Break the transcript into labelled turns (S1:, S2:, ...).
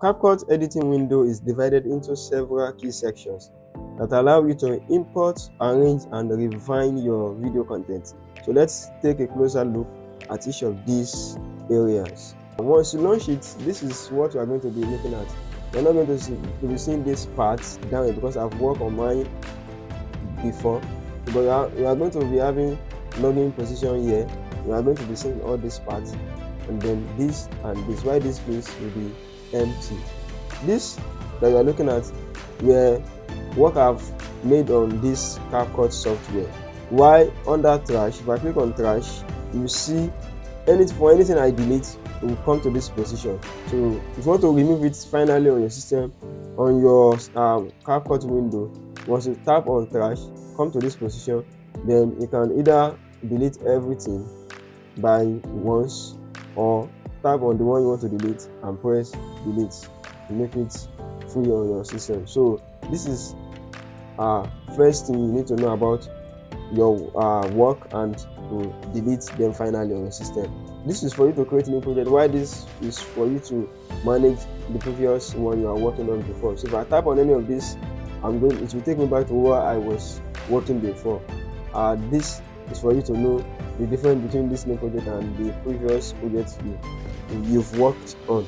S1: CapCut editing window is divided into several key sections that allow you to import, arrange, and refine your video content. So let's take a closer look at each of these areas. Once you launch it, this is what we are going to be looking at. We're not going to be seeing this part down here because I've worked on mine before. But we are going to be having login position here. We are going to be seeing all these parts, and then this and this. Why this place will be empty. This that you are looking at were what I've made on this CapCut software. Why under trash, if I click on trash, you see anything I delete, it will come to this position. So if you want to remove it finally on your system, on your CapCut window, once you tap on trash, come to this position, then you can either delete everything by once or tap on the one you want to delete and press delete to make it free on your system. So this is first thing you need to know about your work and to delete them finally on your system. This is for you to create a new project, while this is for you to manage the previous one you are working on before. So if I tap on any of this, it will take me back to where I was working before. This is for you to know the difference between this new project and the previous project you've worked on.